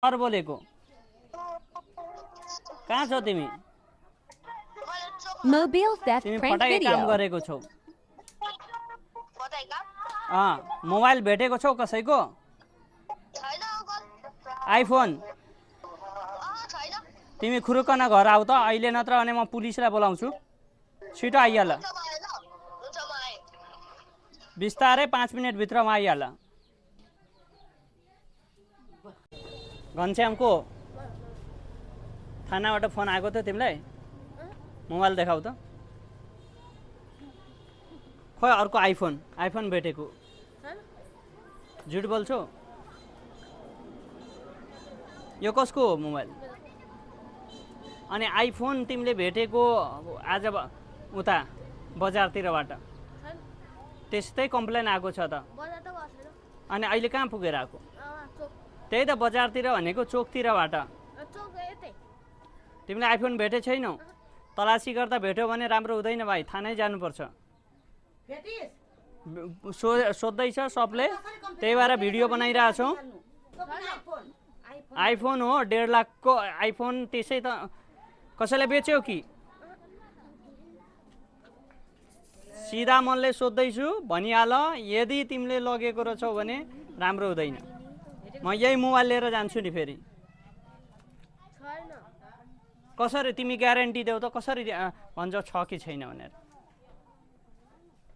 Sir बोलेको कहाँ छौ तिमी Mobile theft तिमी prank फटाके काम video. गरेको छौ मोबाइल भेटेको छौ कसैको आइफोन तिमी खुरुक्क न घर आऊ त अहिले नत्र भने म पुलिसलाई बोलाउँछु छिटो आइहाल बिस्तारै 5 मिनट भित्रमा आइहाल घनश्यामको थानाबाट फोन आएको थियो तिमीलाई मोबाइल देखाऊ त खोइ अर्को आइफोन भेटेको झुट बोल्छौ यो कसको हो मोबाइल अनि आइफोन तिमीले भेटेको आज उता बजारतिरबाट त्यस्तै कम्प्लेन आएको छ त अनि अहिले कहाँ पुगेर आएको त्यही त बजारतिर भनेको चोकतिरबाट तिमीले आइफोन भेटे छैनौ तलासी गर्दा भेट्यो भने राम्रो हुँदैन भाइ थानै जानुपर्छ सोध्दैछ सबले त्यही भएर भिडियो बनाइरहेछौँ आइफोन हो 1.5 लाखको आइफोन त्यसै त कसैले बेच्यौ कि सिधा मनले सोध्दैछु भनिहाल यदि तिमीले लगेको रहेछौ भने राम्रो हुँदैन म यही मोबाइल लिएर जान्छु नि फेरि कसरी तिमी ग्यारेन्टी देऊ त कसरी भन्छौ छ कि छैन भनेर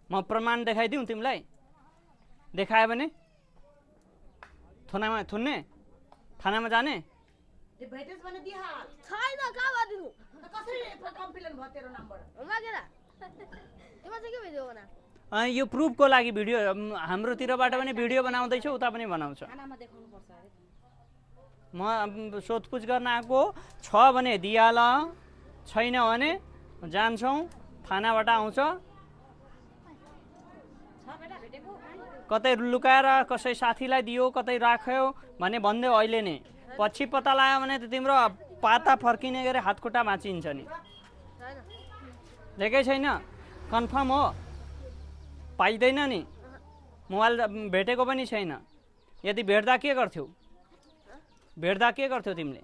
म प्रमाण देखाइदिउँ तिमीलाई देखायो भने थुन्ने थानामा जाने यो प्रुफको लागि भिडियो हाम्रोतिरबाट पनि भिडियो बनाउँदैछु उता पनि बनाउँछ म सोधपुछ गर्न आएको छ भने दिइहाल छैन भने जान्छौँ थानाबाट आउँछ कतै लुकाएर कसै साथीलाई दियो कतै राख्यो भने भनिदेऊ अहिले नै पछि पत्ता लाग्यो भने त तिम्रो पाता फर्किने गरी हातखुट्टा भाँचिन्छ नि देखेकै छैन कन्फर्म हो पाइँदैन नि मोबाइल भेटेको पनि छैन यदि भेट्दा के गर्थ्यौ तिमीले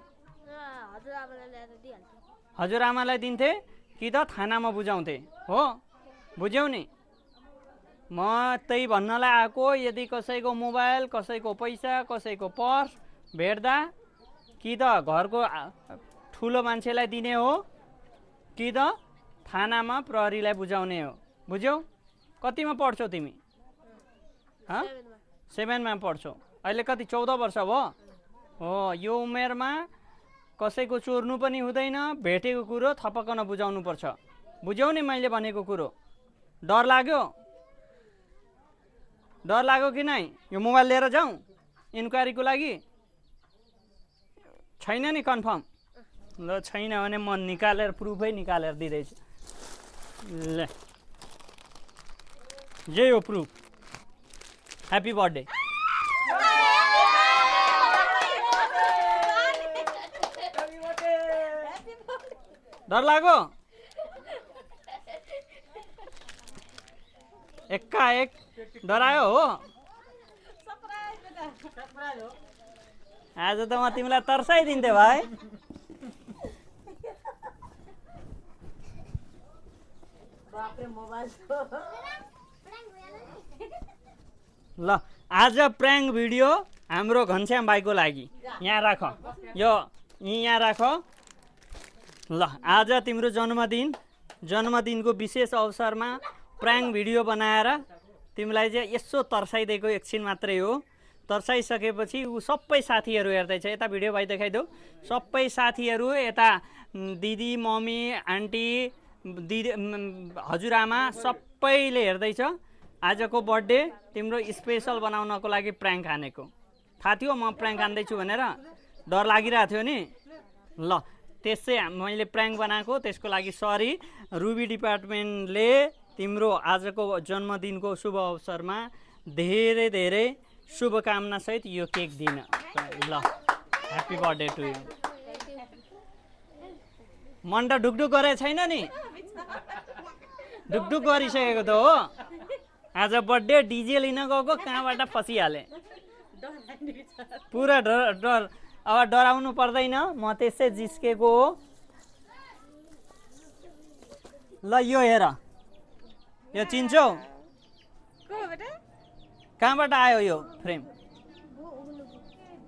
हजुरआमालाई दिन्थे कि त थानामा बुझाउँथे हो बुझ्यौ नि म त्यही भन्नलाई आएको यदि कसैको मोबाइल कसैको पैसा कसैको पर्स भेट्दा कि त घरको ठुलो मान्छेलाई दिने हो कि त थानामा प्रहरीलाई बुझाउने हो बुझ्यौ कतिमा पढ्छौ तिमी 7मा पढ्छौ अहिले कति 14 वर्ष भयो हो यो उमेरमा कसैको चोर्नु पनि हुँदैन भेटेको कुरो थपक्क नबुझाउनु पर्छ बुझ्यौ नि मैले भनेको कुरो डर लाग्यो कि नै यो मोबाइल लिएर जाउँ इन्क्वायरीको लागि छैन नि कन्फर्म ल छैन भने म निकालेर प्रुफै निकालेर दिँदैछु ल यही हो प्रुफ ह्याप्पी बर्थडे डर लाग्यो एकाएक डरायो हो आज त म तिमीलाई तर्साइदिन्थे भाइ ल आज प्र्याङ्क भिडियो हाम्रो घनश्याम भाइको लागि यहाँ राख यो यहाँ राख ल आज तिम्रो जन्मदिनको विशेष अवसरमा प्र्याङ्क भिडियो बनाएर तिमीलाई चाहिँ यसो तर्साइदिएको एकछिन मात्रै हो तर्साइसकेपछि ऊ सबै साथीहरू हेर्दैछ यता भिडियो भाइ देखाइदेऊ सबै साथीहरू यता दिदी मम्मी आन्टी दिदी हजुरआमा सबैले हेर्दैछ आजको बर्थडे तिम्रो स्पेसल बनाउनको लागि प्र्याङ्क हानेको थाहा थियो म प्र्याङ्क हान्दैछु भनेर डर लागिरहेको थियो नि ल त्यसै मैले प्र्याङ्क बनाएको त्यसको लागि सरी रुबी डिपार्टमेन्टले तिम्रो आजको जन्मदिनको शुभ अवसरमा धेरै धेरै शुभकामना सहित यो केक दिन ल ह्याप्पी बर्थडे टु यु मन त ढुकढुक गरे छैन नि ढुकढुक गरिसकेको त हो आज बर्थडे डिजे लिन गएको कहाँबाट फसिहाले पुरा डर अब डराउनु पर्दैन, म त्यसै जिस्केको हो। ल यो हेर, यो चिन्छौ? कहाँबाट आयो यो फ्रेम?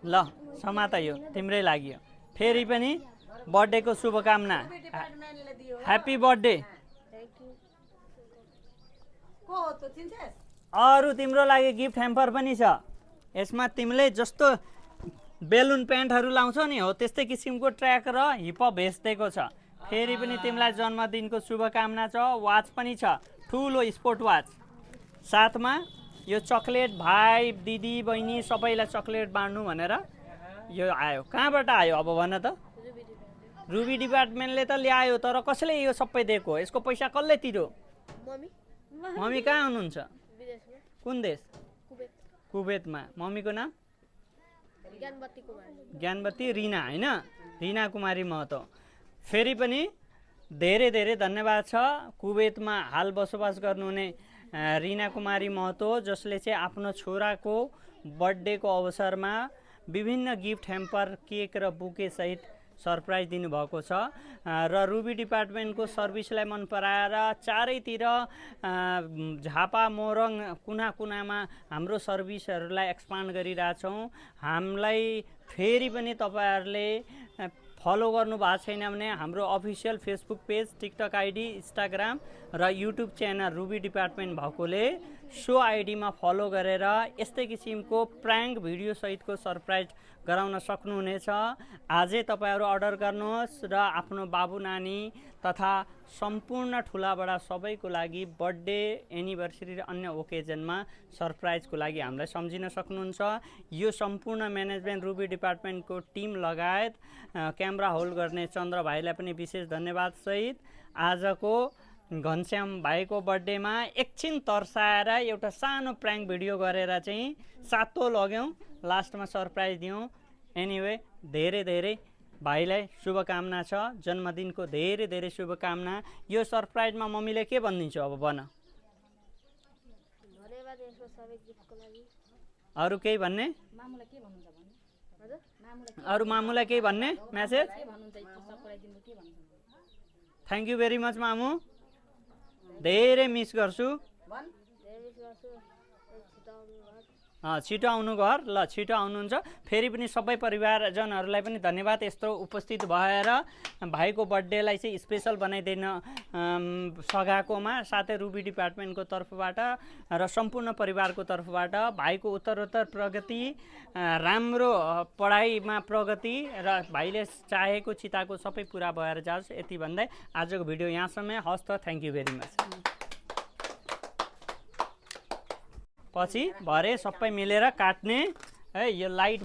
ल समात, यो तिम्रै लागि हो। फेरि पनि बर्थडेको शुभकामना, ह्याप्पी बर्थडे। अरू तिम्रो लागि गिफ्ट ह्याम्पर पनि छ। यसमा तिमीले जस्तो बेलुन प्यान्टहरू लाउँछौ नि हो त्यस्तै किसिमको ट्र्याक र हिपहप भेस्ट दिएको छ। फेरि पनि तिमीलाई जन्मदिनको शुभकामना छ। वाच पनि छ, ठुलो स्पोर्ट वाच। साथमा यो चक्लेट, भाइ दिदी बहिनी सबैलाई चक्लेट बाँड्नु भनेर यो आयो। कहाँबाट आयो अब भन त? रुबी डिपार्टमेन्टले त ल्यायो, तर कसले यो सबै दिएको? यसको पैसा कसले तिर्यो? मम्मी कहाँ हुनुहुन्छ? कुन देश? कुवेतमा। मम्मीको नाम? ज्ञानवती रिना, होइन? रिना कुमारी महतो। फेरि पनि धेरै धेरै धन्यवाद छ कुवेतमा हाल बसोबास गर्नुहुने रिना कुमारी महतो, जसले चाहिँ आफ्नो छोराको बर्थडेको अवसरमा विभिन्न गिफ्ट ह्याम्पर, केक र बुके सहित सरप्राइज दिनुभएको छ। र रुबी डिपार्टमेन्टको सर्भिसलाई मन पराएर चारैतिर झापा मोरङ कुना कुनामा हाम्रो सर्भिसहरूलाई एक्सपान्ड गरिरहेछौँ। हामीलाई फेरि पनि तपाईँहरूले फलो गर्नु भएको छैन भने हाम्रो official Facebook page, TikTok ID, Instagram र युट्युब च्यानल रुबी डिपार्टमेन्ट भएकोले सो आइडीमा फलो गरेर यस्तै किसिमको प्राङ्क भिडियो सहितको सरप्राइज गराउन सक्नुहुनेछ। आजै तपाईँहरू अर्डर गर्नुहोस् र आफ्नो बाबु नानी तथा सम्पूर्ण ठुलाबडा सबैको लागि बर्थडे, एनिभर्सरी र अन्य ओकेजनमा सरप्राइजको लागि हामीलाई सम्झिन सक्नुहुन्छ। यो सम्पूर्ण म्यानेजमेन्ट रुबी डिपार्टमेन्टको टिम लगायत क्यामेरा होल्ड गर्ने चन्द्र भाइलाई पनि विशेष धन्यवाद सहित आजको घनश्याम भाइको बर्थडेमा एकछिन तर्साएर एउटा सानो प्राङ्क भिडियो गरेर चाहिँ सातो लग्यौँ, लास्टमा सरप्राइज दियौँ। एनिवे धेरै धेरै भाइलाई शुभकामना छ, जन्मदिनको धेरै धेरै शुभकामना। यो सरप्राइजमा मम्मीले के भनिदिन्छु अब भन? अरू केही भन्ने? अरू मामुलाई केही भन्ने message? Thank you very much मामु, धेरै मिस गर्छु। छिटो आउनु घर। ल छिटो आउनुहुन्छ। फेरि पनि सबै परिवारजनहरूलाई पनि धन्यवाद यस्तो उपस्थित भएर भाइको बर्थडेलाई चाहिँ स्पेसल बनाइदिन सघाएकोमा, साथै रुबी डिपार्टमेन्टको तर्फबाट र सम्पूर्ण परिवारको तर्फबाट भाइको उत्तरोत्तर प्रगति, राम्रो पढाइमा प्रगति र भाइले चाहेको चिताको सबै पुरा भएर जाओस्, यति भन्दै आजको भिडियो यहाँसम्म। हस् त, थ्याङ्क यू भेरी मच। पछि भरे सबै मिलेर काट्ने है यो लाइट।